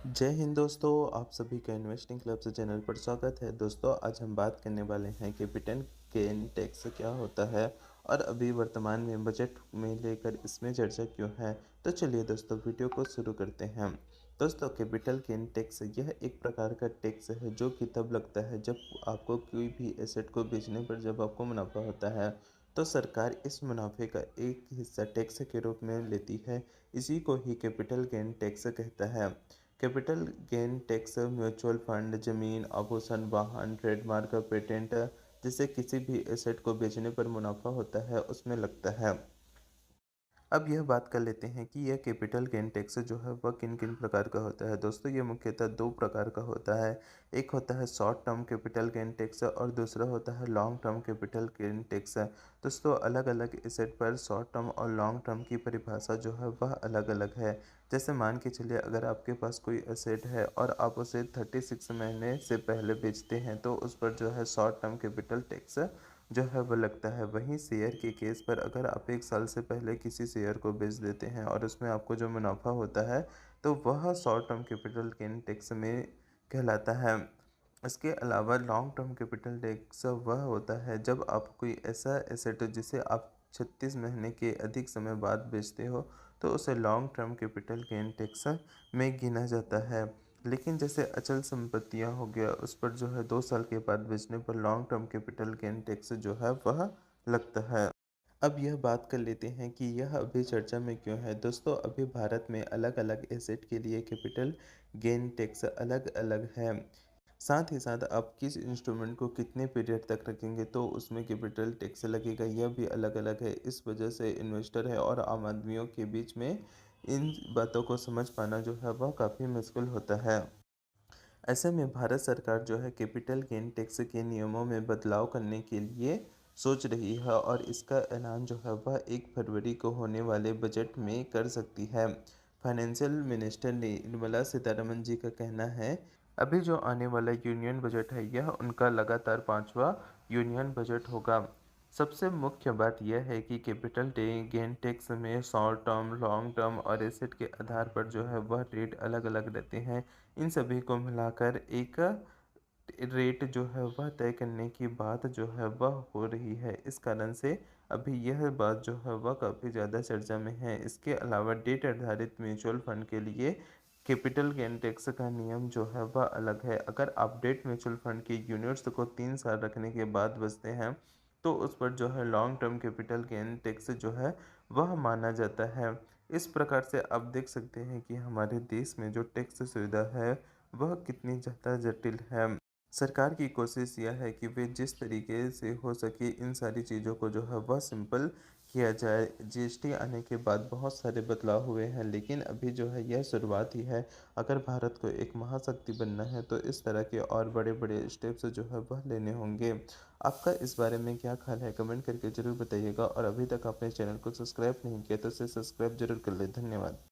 जय हिंद दोस्तों, आप सभी का इन्वेस्टिंग क्लब्स चैनल पर स्वागत है। दोस्तों, आज हम बात करने वाले हैं कैपिटल गेन टैक्स क्या होता है और अभी वर्तमान में बजट में लेकर इसमें चर्चा क्यों है। तो चलिए दोस्तों, वीडियो को शुरू करते हैं। दोस्तों, कैपिटल गेन टैक्स यह एक प्रकार का टैक्स है जो कि तब लगता है जब आपको कोई भी एसेट को बेचने पर जब आपको मुनाफा होता है, तो सरकार इस मुनाफे का एक हिस्सा टैक्स के रूप में लेती है। इसी को ही कैपिटल गेन टैक्स कहता है। Capital gain tax mutual fund, जमीन, आभूषण, वाहन, ट्रेडमार्क, पेटेंट जैसे किसी भी एसेट को बेचने पर मुनाफा होता है उसमें लगता है। अब यह बात कर लेते हैं कि यह कैपिटल गेन टैक्स जो है वह किन किन प्रकार का होता है। दोस्तों, ये मुख्यतः दो प्रकार का होता है। एक होता है short term capital gain tax और दूसरा होता है long term capital gain tax. दोस्तों, अलग अलग एसेट पर शॉर्ट टर्म और लॉन्ग टर्म की परिभाषा जो है वह अलग अलग है। जैसे मान के चलिए, अगर आपके पास कोई एसेट है और आप उसे 36 महीने से पहले बेचते हैं तो उस पर जो है शॉर्ट टर्म कैपिटल टैक्स जो है वो लगता है। वहीं शेयर के केस पर अगर आप 1 साल से पहले किसी शेयर को बेच देते हैं और उसमें आपको जो मुनाफा होता है, तो वह short term capital gain tax में कहलाता है। इसके अलावा लॉन्ग टर्म कैपिटल टैक्स वह होता है जब आप कोई ऐसा एसेट जिसे आप 36 महीने के अधिक समय बाद बेचते हो, तो उसे long term capital gain tax में गिना जाता है। लेकिन जैसे अचल संपत्तियां हो गया, उस पर जो है 2 साल के बाद बेचने पर long term capital gain tax जो है वह लगता है। अब यह बात कर लेते हैं कि यह अभी चर्चा में क्यों है। दोस्तों, अभी भारत में अलग अलग एसेट के लिए कैपिटल गेन टैक्स अलग अलग है। साथ ही साथ आप किस इंस्ट्रूमेंट को कितने पीरियड तक रखेंगे तो उसमें कैपिटल टैक्स लगेगा, यह भी अलग अलग है। इस वजह से इन्वेस्टर है और आम आदमियों के बीच में इन बातों को समझ पाना जो है वह काफ़ी मुश्किल होता है। ऐसे में भारत सरकार जो है कैपिटल गेन टैक्स के नियमों में बदलाव करने के लिए सोच रही है और इसका ऐलान जो है वह 1 फरवरी को होने वाले बजट में कर सकती है। फाइनेंशियल मिनिस्टर निर्मला सीतारमन जी का कहना है, अभी जो आने वाला यूनियन बजट है यह उनका लगातार 5वां यूनियन बजट होगा। सबसे मुख्य बात यह है कि कैपिटल गेन टैक्स में शॉर्ट टर्म, लॉन्ग टर्म और एसेट के आधार पर जो है वह रेट अलग अलग रहते हैं। इन सभी को मिलाकर एक रेट जो है वह तय करने की बात जो है वह हो रही है। इस कारण से अभी यह बात जो है वह काफ़ी ज़्यादा चर्चा में है। इसके अलावा डेट आधारित म्यूचुअल फंड के लिए कैपिटल गेन टैक्स का नियम जो है वह अलग है। अगर आप डेट म्यूचुअल फंड के यूनिट्स को 3 साल रखने के बाद बचते हैं, तो उस पर जो है long term capital gain tax जो है वह माना जाता है। इस प्रकार से आप देख सकते हैं कि हमारे देश में जो टैक्स सुविधा है वह कितनी ज़्यादा जटिल है। सरकार की कोशिश यह है कि वे जिस तरीके से हो सके इन सारी चीज़ों को जो है वह सिंपल किया जाए। जीएसटी आने के बाद बहुत सारे बदलाव हुए हैं, लेकिन अभी जो है यह शुरुआत ही है। अगर भारत को एक महाशक्ति बनना है तो इस तरह के और बड़े बड़े स्टेप्स जो है वह लेने होंगे। आपका इस बारे में क्या ख्याल है, कमेंट करके ज़रूर बताइएगा। और अभी तक आपने चैनल को सब्सक्राइब नहीं किया तो इसे सब्सक्राइब जरूर कर ले। धन्यवाद।